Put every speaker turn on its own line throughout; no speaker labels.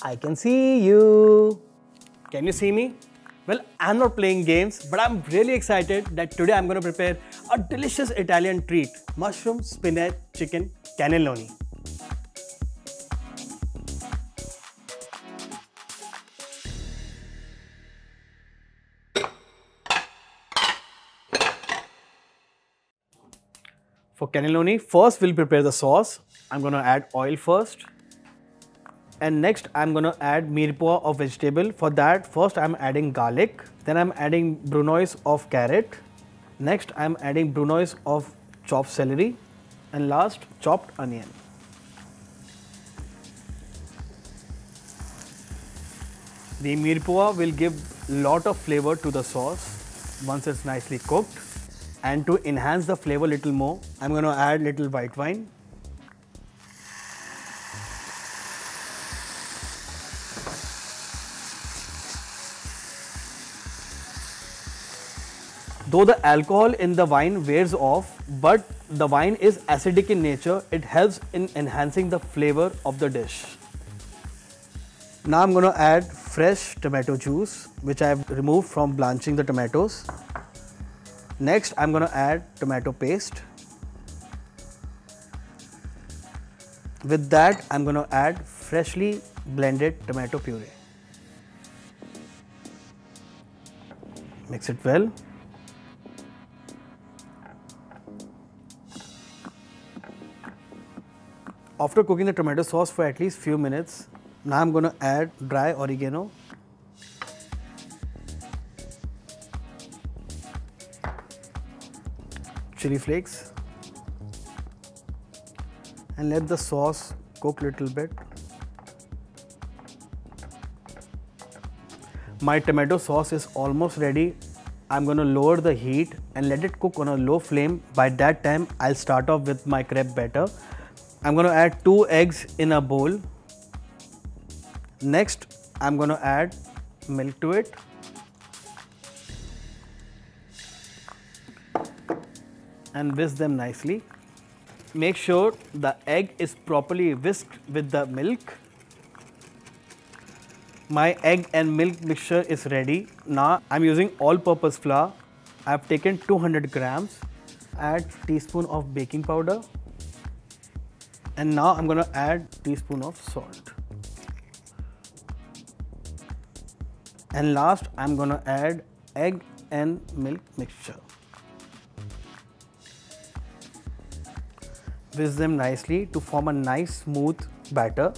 I can see you. Can you see me? Well, I'm not playing games, but I'm really excited that today I'm going to prepare a delicious Italian treat, mushroom spinach chicken cannelloni. For cannelloni, first we'll prepare the sauce. I'm going to add oil first. And next I'm going to add mirepoix of vegetable. For that, first I'm adding garlic. Then I'm adding brunoise of carrot. Next I'm adding brunoise of chopped celery. And last, chopped onion. The mirepoix will give lot of flavor to the sauce once it's nicely cooked. And to enhance the flavor little more, I'm going to add little white wine. Though the alcohol in the wine wears off, but the wine is acidic in nature, it helps in enhancing the flavor of the dish. Now I'm going to add fresh tomato juice, which I have removed from blanching the tomatoes. Next, I'm going to add tomato paste. With that, I'm going to add freshly blended tomato puree. Mix it well. After cooking the tomato sauce for at least few minutes, now I'm going to add dry oregano, chili flakes, and let the sauce cook little bit. My tomato sauce is almost ready. I'm going to lower the heat and let it cook on a low flame. By that time, I'll start off with my crepe batter. I'm going to add 2 eggs in a bowl. Next, I'm going to add milk to it. And whisk them nicely. Make sure the egg is properly whisked with the milk. My egg and milk mixture is ready. Now I'm using all-purpose flour. I've taken 200 grams. Add teaspoon of baking powder. And now I'm going to add teaspoon of salt. And last, I'm going to add egg and milk mixture. Whisk them nicely to form a nice smooth batter.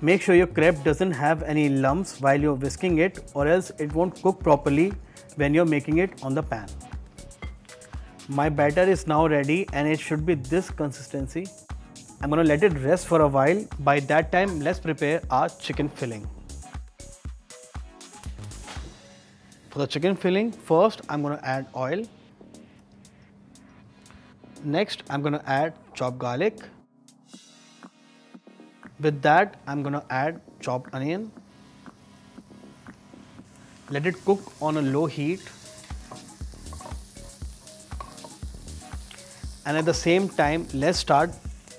Make sure your crepe doesn't have any lumps while you're whisking it, or else it won't cook properly when you're making it on the pan. My batter is now ready and it should be this consistency. I'm going to let it rest for a while. By that time, let's prepare our chicken filling. For the chicken filling, first I'm going to add oil. Next, I'm going to add chopped garlic. With that, I'm going to add chopped onion. Let it cook on a low heat. And at the same time, let's start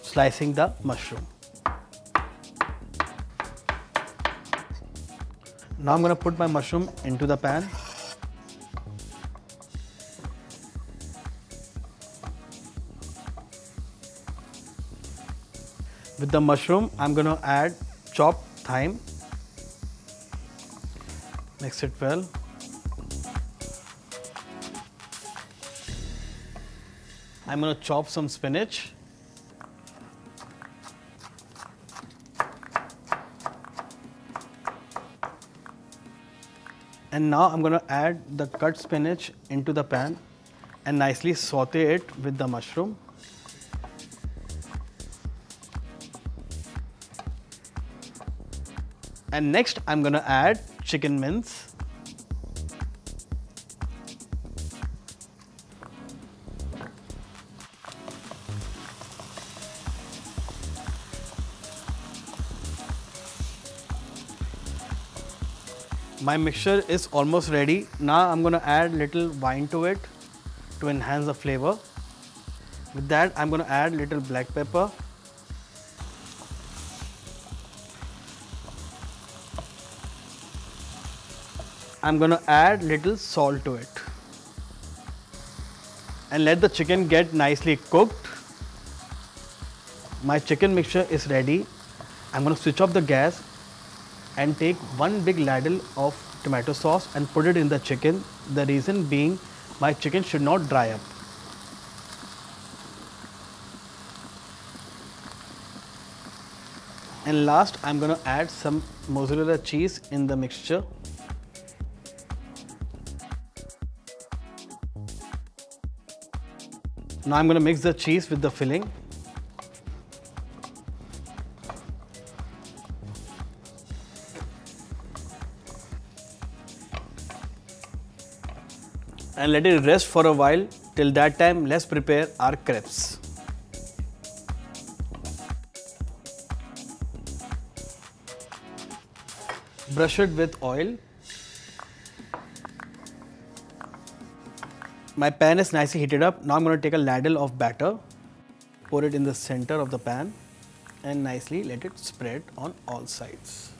slicing the mushroom. Now I'm going to put my mushroom into the pan. With the mushroom, I'm going to add chopped thyme. Mix it well. I'm going to chop some spinach. And now I'm going to add the cut spinach into the pan and nicely saute it with the mushroom. And next, I'm going to add chicken mince. My mixture is almost ready. Now I'm going to add little wine to it to enhance the flavor. With that, I'm going to add little black pepper, I'm gonna add little salt to it and let the chicken get nicely cooked. My chicken mixture is ready. I'm gonna switch off the gas and take one big ladle of tomato sauce and put it in the chicken. The reason being, my chicken should not dry up. And last, I'm gonna add some mozzarella cheese in the mixture. Now I'm gonna mix the cheese with the filling. And let it rest for a while. Till that time, let's prepare our crepes. Brush it with oil. My pan is nicely heated up. Now I'm going to take a ladle of batter, pour it in the center of the pan and nicely let it spread on all sides.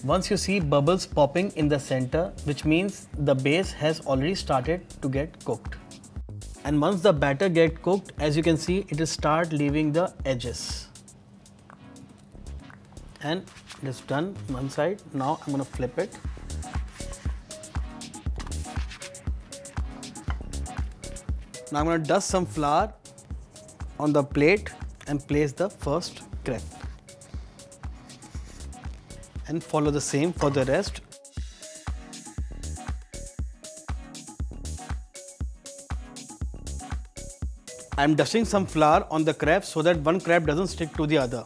Once you see bubbles popping in the center, which means the base has already started to get cooked. And once the batter gets cooked, as you can see, it will start leaving the edges. And it is done one side. Now I'm going to flip it. Now I'm going to dust some flour on the plate and place the first crepe. And follow the same for the rest. I'm dusting some flour on the crepes so that one crepe doesn't stick to the other.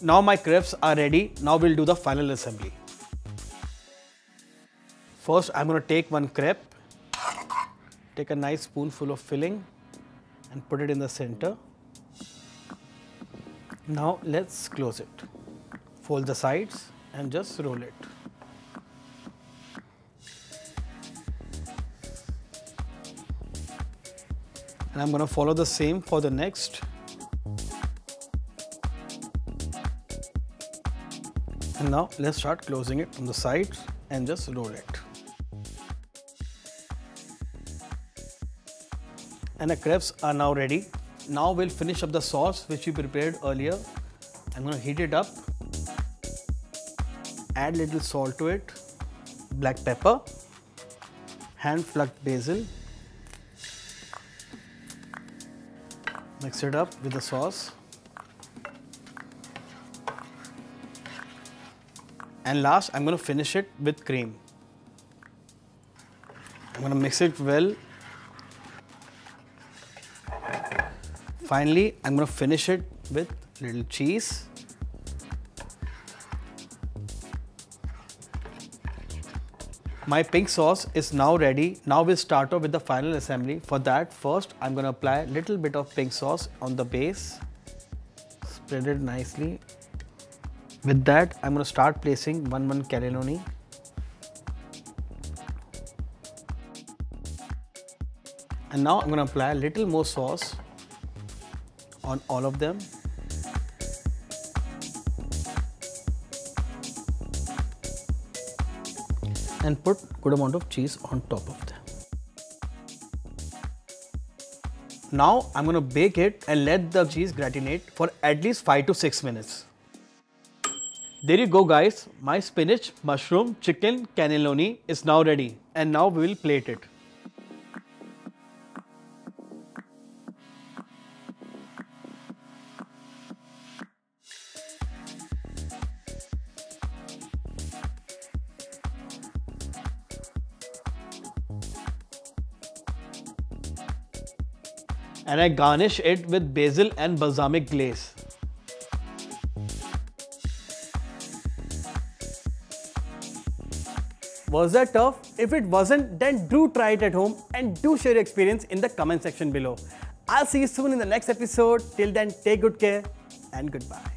Now my crepes are ready. Now we'll do the final assembly. First, I'm going to take one crepe, take a nice spoonful of filling and put it in the center. Now let's close it. Fold the sides and just roll it. And I'm going to follow the same for the next. And now let's start closing it from the sides and just roll it. And the crepes are now ready. Now we'll finish up the sauce which we prepared earlier. I'm going to heat it up. Add little salt to it, black pepper, hand-plucked basil. Mix it up with the sauce. And last, I'm going to finish it with cream. I'm going to mix it well. Finally, I'm going to finish it with little cheese. My pink sauce is now ready. Now we'll start off with the final assembly. For that, first I'm going to apply a little bit of pink sauce on the base. Spread it nicely. With that, I'm going to start placing one cannelloni. And now I'm going to apply a little more sauce on all of them. And put good amount of cheese on top of them. Now I'm going to bake it and let the cheese gratinate for at least 5 to 6 minutes. There you go guys, my spinach, mushroom, chicken cannelloni is now ready, and now we will plate it. And I garnish it with basil and balsamic glaze. Was that tough? If it wasn't, then do try it at home and do share your experience in the comment section below. I'll see you soon in the next episode. Till then, take good care and goodbye.